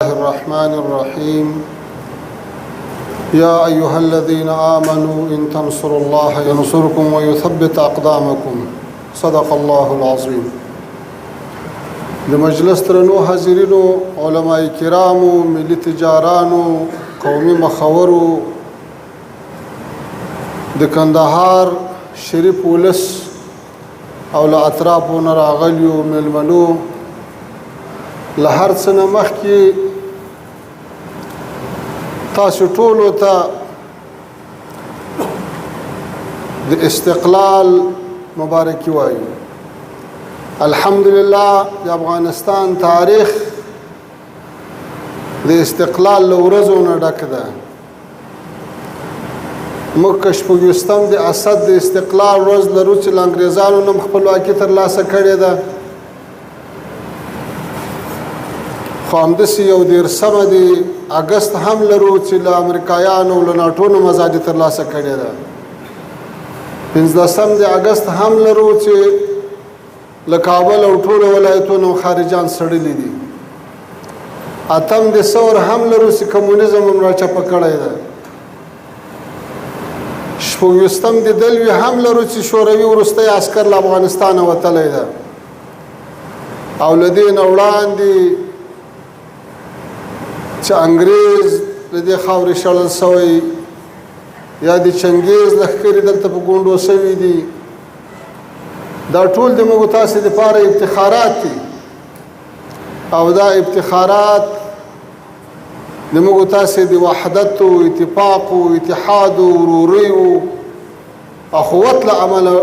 الرحمن الرحيم يا أيها الذين آمنوا إن تنصروا الله ينصركم ويثبت أقدامكم صدق الله العظيم. لمجلس ترنو حاضرینو علماء کرامو ملي تجارانو قومي مخورو د کندهار شریف ولس او له اطرافو نه راغلیو مېلمنو له هر څه نه مخکې تاسو ټولو ته د استقلال مبارکي وایو. الحمدلله د افغانستان تاریخ د استقلال له ورځو نه ډک ده. موږ که شپږویشتم د اسد د استقلال ورځ لرو چې له انګریزانو نه خپلواکي ترلاسه کړې ده، خو همداسې یو دېرشمه د اګست هم لرو چې له امریکایانو او له ناټو نه ازادي ترلاسه کړې ده. پنځلسم د اګست هم لرو چې له کابل او ټولو ولایتونو خارجان سړلي دي. اتم د ثور هم لرو چې کمونیزم هم راچپه کړی ده. شپږویشتم د دلوي هم لرو چې شوروي وروستی عسکر له افغانستانه وتلی ده. او له دې نه وړاندې چې انګریز له دې خاورې شړل سوی یا د چنګیز لښکرې دلته په ګونډو سوي دي، دا ټول د موږ تاسې دپاره افتخارات دي. او دا افتخارات د موږ تاسې د وحدت او اتفاق او اتحاد او ورورۍ او اخوت له امله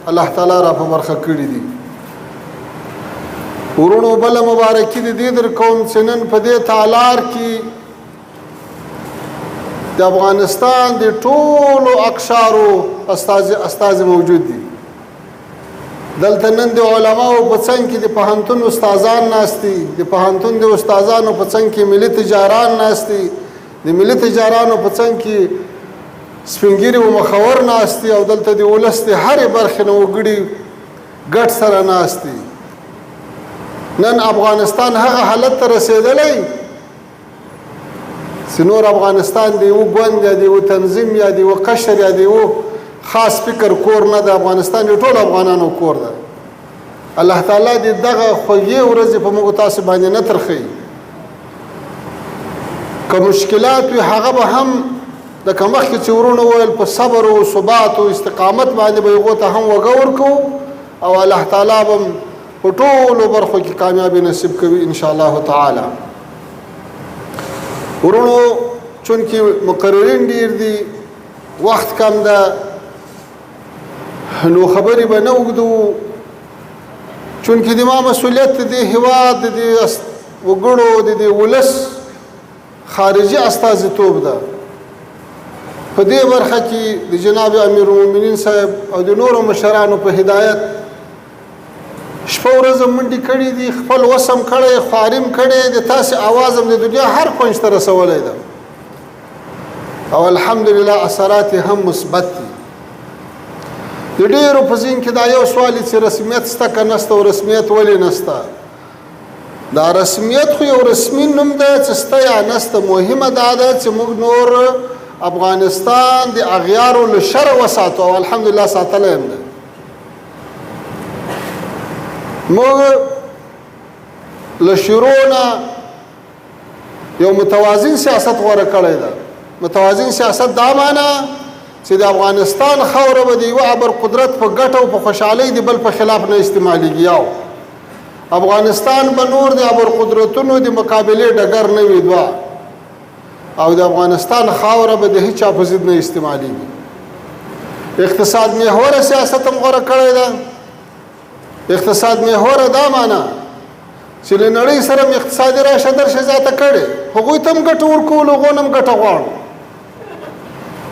الله تعالی را په برخه کړي دي. ورونو بله مبارکي د دې در کوم چې نن په دې تالار کې د افغانستان د ټولو اقشارو استازي موجود دي. دلته نن د علماو په څنګ کې د پوهنتون استادان ناست دي، د پوهنتون د استادانو په څنګ کې ملي تجاران ناست دي، د ملي تجارانو په څنګ کې سپین ږیري او مخور ناست دي، او دلته د ولس د هرې برخې نه وګړي ګډ سره ناست دي. نن افغانستان هغه حالت ته رسېدلی چې نور افغانستان د یوه ګوند یا د یوه تنظیم یا د یوه قشر یا د یوه خاص فکر کور نه ده. افغانستان د ټولو افغانانو کور ده. الله تعالی دې دغه خوږې ورځې په موږ تاسو باندې نه ترخوي. که مشکلات وي هغه به هم لکه مخکې چې ورونو وویل په صبر او ثبات او استقامت باندې به هغو ته هم وږه ورکوو، او الله تعالی به په ټولو برخو کې کامیابي نصیب کوي ان شاء الله تعالی. ورونو چونکې مقررین ډیر دي، وخت کم ده، نو خبرې به نه اوږدو، چونکې د ما مسؤلیت د دې هېواد د دې وګړو د دې ولس خارجي استازیتوب ده. په دې برخه کې د جناب امیرالمؤمنین صاحب او د نورو مشرانو په هدایت شپه ورځ منډې کړي دي، خپل وسم کړی، خواریم کړی د تاسې اواز هم د دنیا هر کونج ته رسولی ده، او الحمدلله اثرات هم مثبت دي. د ډېرو په ذهن کې دا یو سوال چې رسمیت شته که نشته، او رسمیت ولې نشته. دا رسمیت خو یو رسمي نوم دی چې شته یا نشته. مهمه دا ده چې موږ نور افغانستان د اغیارو له شر وساتو، او الحمدلله ساتلی هم ده. موږ له شروع نه یو متوازن سیاست غوره کړی ده. متوازن سیاست دا معنی چې د افغانستان خاوره به د یوه ابر قدرت په ګټه او په خوشحالۍ د بل په خلاف نه استعمالیږي. یو افغانستان به نور د ابر قدرتونو د مقابلې ډګر نه وي. دوه او د افغانستان خاوره به د هیچ چا په ضد نه استعمالیږي. اقتصاد محوره سیاست هم غوره کړی ده. اقتصاد محوره دا معنی چې له نړۍ سره م اقتصادي راشه درشه زیاته کړې، هغوی ته هم ګټه ورکول، هغو نه هم ګټه غواړو.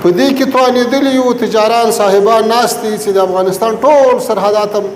په دې کې توانېدلي یو تجاران صاحبان ناست دي چې د افغانستان ټول سرحدات هم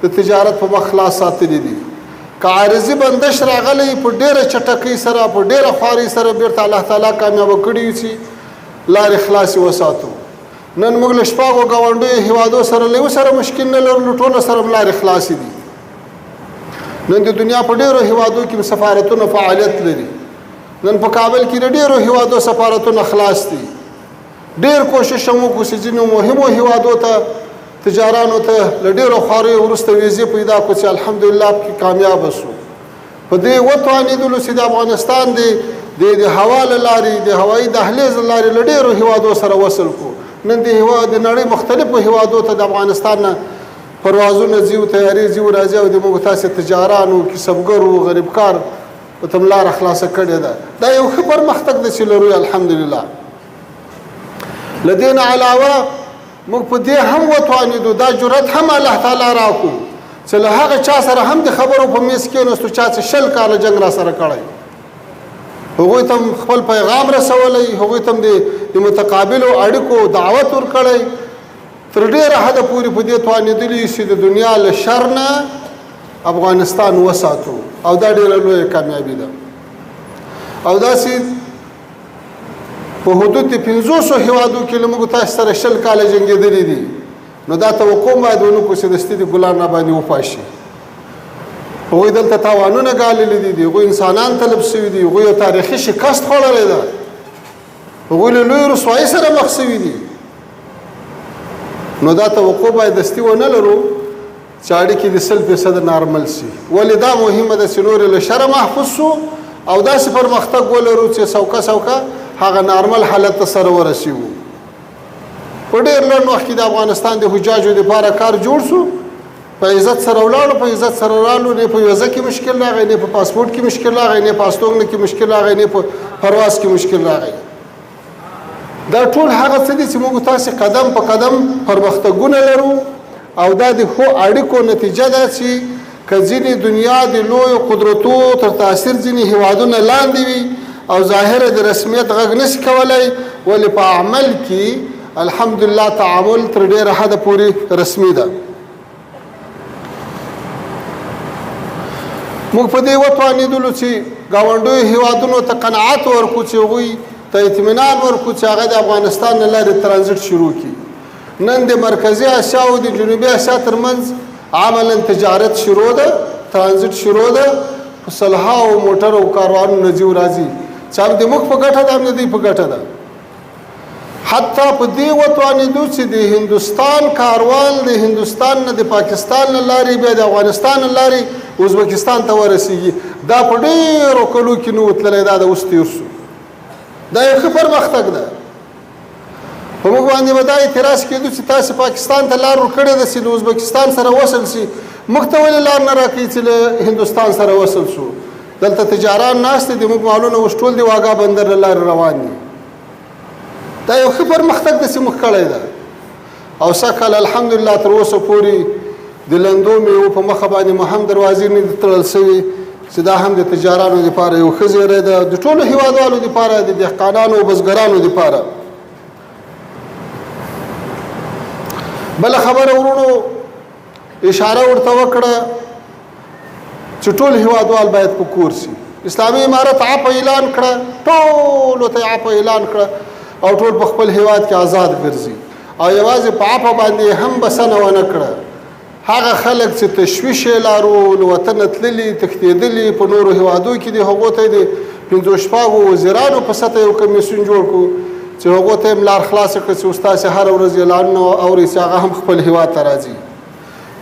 د تجارت په مخ خلاص ساتلي دي. که عارضي بندش راغلی په ډېره چټکۍ سره په ډېره خوارۍ سره بیرته الله تعالی کامیابه کړي چې لارې خلاصې وساتو. نن موږ له شپږو ګاونډیو هیوادو سره له یو سره مشکل نه لرو، ټولو سره لارې خلاصې دي. نن د دنیا په ډېرو هیوادو کې سفارتونه فعالیت لري. نن په کابل کې ډېرو هیوادو سفارتونه خلاص دي. ډېر کوشش هم وکړو چې ځینو مهمو هیوادو ته تجارانو ته له ډېرو خواریو وروسته ویزې پیدا کړو چې الحمدلله پکې کامیابه شو. په دې وتوانېدلو چې د افغانستان د هوا له لارې د هوایي دهلیز له لارې له ډېرو هیوادو سره وصل کړو. نن د نړۍ مختلفو هیوادو ته د افغانستان نه پروازونه ځي او تیارې ځي او راځي او د موږ تاسې تجارانو کسبګرو غریبکار په ته لاره خلاصه کړې ده. دا یو ښه پرمختګ دی چې لرو الحمدلله. له دې نه علاوه موږ په دې هم وتوانېدو دا جرأت هم الله تعالی راکړو چې له هغه چا سره هم د خبرو په میز کېناستو چا چې 20 کاله جنګ را سره کړی هغوی ته خپل پیغام رسولی هغوی ته د متقابلو اړیکو دعوت ورکړی تر ډېره حده پورې په دې توانېدلي چې د دنیا له شر نه افغانستان وساتو او دا ډېره لویه کامیابي ده. او داسې په حدود د 500 هیوادو کې له موږ تاسو سره 20 کاله جنګېدلي دي. نو دا توقع باید ونه کړو چې دستي د ګلان راباندې وپاشي. هغوی دلته تاوانونه ګاللي دي هغوی انسانان طلب شوي دي هغوی یو تاریخي شکست خوړلی ده هغوی له لویې رسوایۍ سره مخ شوي دي. نو دا توقع باید دستي ونه لرو چې اړیکې د 100% نارمل شي. ولې دا مهمه ده چې نورې له شره محفوظ شو او داسې پرمختګ ولرو چې سوکه هغه نارمل حالت ته سره ورسیږو. په ډېر لنډ وخت کې د افغانستان د حجاجو دپاره کار جوړ شو. په عزت سره ولاړو په عزت سره رالو. نه په ویزه کې مشکل راغی نه په پاسپورټ کې مشکل راغی نه په استوګنه کې مشکل راغی نه په پرواز کې مشکل راغی. دا ټول هغه څه دي چې موږ تاسې قدم په قدم پرمختګونه لرو او دا د ښو اړیکو نتیجه ده چې که ځینې دنیا د لویو قدرتو تر تاثیر ځینې هیوادونه لاندې وي او ظاهره د رسمیت غږ نشي کولی ولې په عمل کې الحمدلله تعامل تر ډېره حده پورې رسمي ده. موږ په دې وتوانېدلو چې ګاونډیو هیوادونو ته قناعت ورکړو چې هغوی ته اطمینان ورکړو چې هغه د افغانستان له لارې ترانزیټ شروع کړي. نن د مرکزي اسیا او د جنوبي اسیا ترمنځ عملا تجارت شروع ده ترانزیټ شروع ده په سلهاو موټر او کاروانونه ځي او راځي چې هم د موږ په ګټه ده هم د دوی په ګټه ده. حتی په دې وتوانېدو چې د هندوستان کاروان د هندوستان نه د پاکستان له لارې بیا د افغانستان له لارې ازبکستان ته ورسیږي. دا په ډېرو کلو کې نه و تللی دا د اوس تېر شو. دا یو ښه پرمختګ ده. په موږ باندې به دا اعتراض کېدو چې تاسې پاکستان ته لار ورکړې ده چې له ازبکستان سره وصل شي موږ ته ولې لار نه راکوي چې له هندوستان سره وصل شو. دلته تجاران ناست دي موږ مالونه اوس ټول د واګا بندر له لارې روان دي. دا یو ښه پرمختګ ده چې موږ کړی ده. او سږکال الحمدلله تر اوسه پورې د لندو میوو په مخه باندې مو هم دروازې نه دي تړل شوي چې دا هم د تجارانو دپاره یو ښه زیری ده د ټولو هیوادوالو دپاره د دهقانانو او بزګرانو دپاره. بله خبره ورونو اشاره ورته وکړه چې ټول هیوادوال باید په کور شي. اسلامي امارت عفو اعلان کړه ټولو ته عفو اعلان کړه او ټول په خپل هیواد کې آزاد ګرځي او یوازې په عفو باندې هم بسنه ونه کړه. هغه خلک چې تشویش یې لارو له وطنه تللي تښتېدلي په نورو هیوادو کې دي هغو ته یې د 5 وزیرانو په سطحه یو کمیسیون جوړ کړو چې هغو ته یې لار خلاصه کړه چې اوس تاسې هره ورځ اعلانونه اورئ چې هغه هم خپل هیواد ته راځي.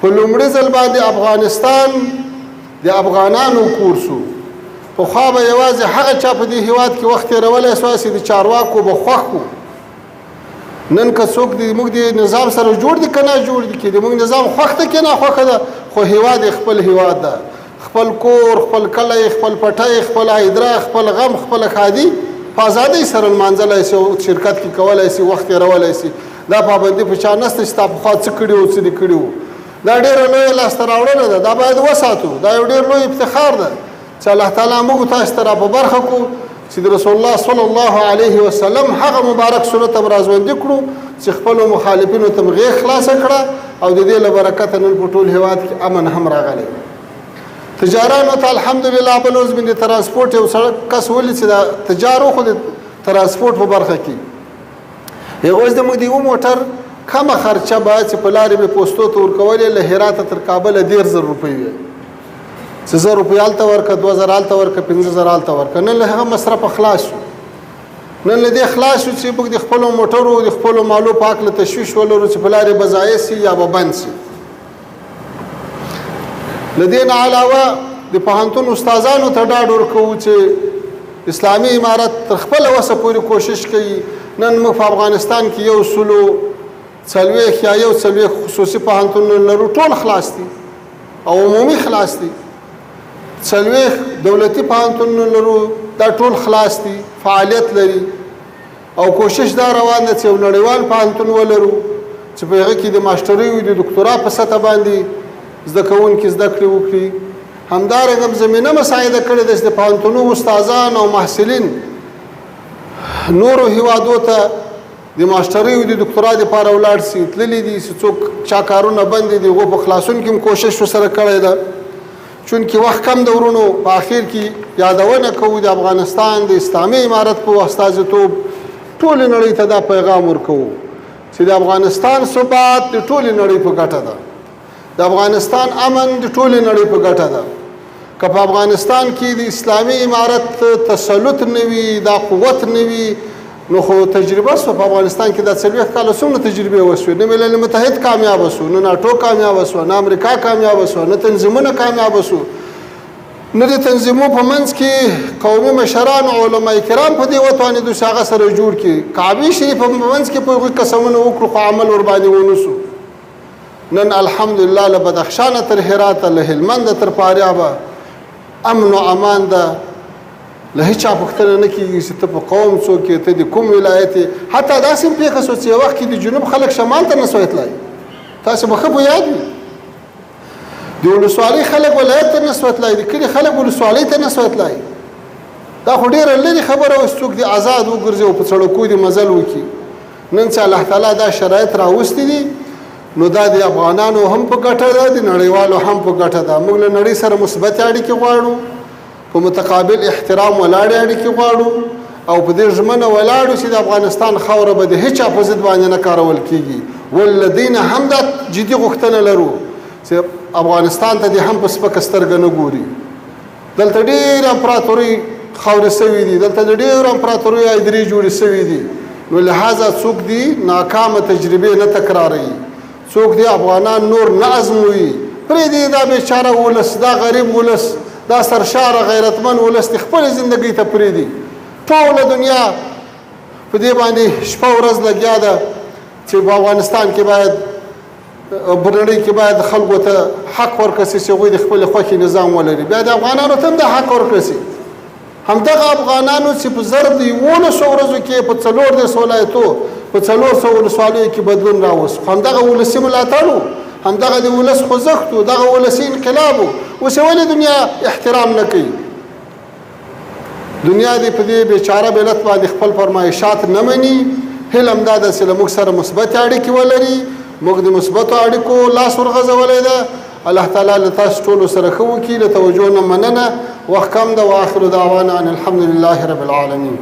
په لومړي ځل باندې افغانستان د افغانانو کور شو. پخوا به یوازې هغه چا په دې هیواد کې وخت تېرولی سوی چې د چارواکو به خوښ وو. نن که څوک موږ د نظام سره جوړ دي که نه جوړ دي که د موږ نظام خوښ ده که ناخوښه ده خو هیواد یې خپل هیواد ده. خپل کور خپل کلی خپل پټی خپل هایدرا خپل غم خپل ښادي په ازادۍ سره لمانځلی شي او شرکت کې کولی شي وخت تېرولی شي. دا پابندي په چا نشته چې تا پخوا څه کړي وو څه دې کړي وو. دا ډېره لویه لاسته راوړنه ده. دا باید وساتو. دا یو ډېر لوی افتخار ده چې الله تعالی موږ تاسو ته را په برخه کړو چې د رسول الله صلی الله علیه وسلم هغه مبارک سنت هم راژوندي کړو چې خپلو مخالفینو ته غېږ خلاصه کړه او د دې له برکته نن په ټول هېواد کې امن هم راغلی. تجارانو ته الحمدلله بل اوس د ترانسپورټ یو سړک کس ولي چې دا تجارو خو د ترانسپورټ په برخه کې اوس د موږ د یو موټر کمه خرچه باید چې په لارې مې پوستو ته ورکولې له هراته تر کابله 10,000 روپۍ وي. چې 1000 روپۍ هلته ورکړه 2000 هلته ورکړه 5000 هلته ورکړه نن له هغه مصرف خلاص شو نن له دې خلاص شو چې موږ د خپلو موټرو د خپلو مالو په هکله تشویش ولرو چې په لارې به ضایع سي یا به بند سي له دې نه علاوه د پوهنتون استادانو ته ډاډ ورکوو چې اسلامي امارت تر خپله وسه پورې کوشش کوي نن موږ په افغانستان کې 140 یا 140 خصوصي پوهنتونونه لرو ټول خلاص دي او عمومي خلاص دي 40 دولتي پوهنتونونه لرو دا ټول خلاص دي فعالیت لري او کوشش دا روان ده چې یو نړیوال پوهنتون ولرو چې په هغه کې د ماسټرۍ او د دکتورا په سطح باندې زده کوونکي زده کړې وکړي همدارنګه زمینه مساعده کړې ده چې د پوهنتونونو استادان او محصلین نورو هیوادو ته د ماسټرۍ او د دکتورا دپاره ولاړ سي تللي دي چې څوک چا کارونه بند دي هغو په خلاصون کې هم کوشش ورسره کړی ده چونکې وخت کم د ورونو په اخر کې یادونه کوو د افغانستان د اسلامي امارت په استازیتوب ټولې نړۍ ته دا پیغام ورکوو چې د افغانستان ثبات د ټولې نړۍ په ګټه ده د افغانستان امن د ټولې نړۍ په ګټه ده که په افغانستان کې د اسلامي امارت تسلط نه وي دا قوت نه وي نو خو تجربه شوه په افغانستان کې دا 40 کاله څومره تجربې وشوې نه ملل متحد کامیابه شو نه ناټو کامیابه شوه نه امریکا کامیابه شوه نه تنظیمونه کامیابه شو نه د تنظیمو په منځ کې قومي مشران او علما کرام په دې وتوانېدو چې هغه سره جوړ کړي کعبې شریف په منځ کې په هغوی قسمونه وکړو خو عمل ورباندې ونسو نن الحمدلله له بدخشانه تر هراته له هلمنده تر فاریابه امن او امان ده له هیچا پوښتنه نه کېږي چې ته په قوم څوک یې ته د کوم ولایت یې حتی داسې هم پېښه شوه چې یو وخت کې د جنوب خلک شمال ته نه سوی تللی تاسې به ښه په یاد وي د ولسوالۍ خلک ولایت ته نه سوی تللی د کلي خلک ولسوالۍ ته نه سوی تللی دا خو ډېره لرې خبره وه چې څوک د آزاد وګرځي او په سړکو دې مزل وکړي نن چې الله تعالی دا شرایط راوستي دي نو دا د افغانانو هم په ګټه ده د نړیوالو هم په ګټه ده موږ له نړۍ سره مثبتې اړیکې غواړو په متقابل احترام ولاړې اړیکې غواړو او په دې ژمنه ولاړو چې د افغانستان خاوره به د هیچا په ضد باندې نه کارول کېږي والذین هم دا جدي غوښتنه لرو چې افغانستان ته دې هم په سپکه سترګه نه ګوري دلته ډېر امپراتورۍ خاورې سوي دي دلته د ډېرو امپراتورۍ ایدرې جوړې سوي دي نو لهذا څوک دي ناکامه تجربې نه تکراروي څوک دی افغانان نور نه ازموي پرېږدي دا بیچاره ولس دا غریب ولس دا سرشاره غیرتمن ولس د خپلې زندګۍ ته پرېږدي ټوله دنیا په دې باندې شپه ورځ لګیا ده چې په افغانستان کې باید په نړۍ کې باید خلکو ته حق ورکړه سي چې هغوی د خپلې خوښې نظام ولري بیا د افغانانو ته هم دا حق ورکړه سي همدغه افغانانو چې په زر د 1100 ورځو کې په 14 ولایتو په 400 ولسوالیو کې بدلون راوست همدغه ولسي ملاتړ و همدغه د ولس خوځښت و دغه ولسي انقلاب و اوس یې ولې دنیا احترام نه کوي دنیا دې په دې بیچاره ملت باندې خپل فرمایشات نه مني هیله همدا ده چې له موږ سره مثبتې اړیکې ولري موږ د مثبتو اړیکو لاس ورغځولی ده الله تعالی له تاسو ټولو سره ښه وکړي له توجه نه مننه وخت کم ده واخر دعوانا ان الحمد لله رب العالمین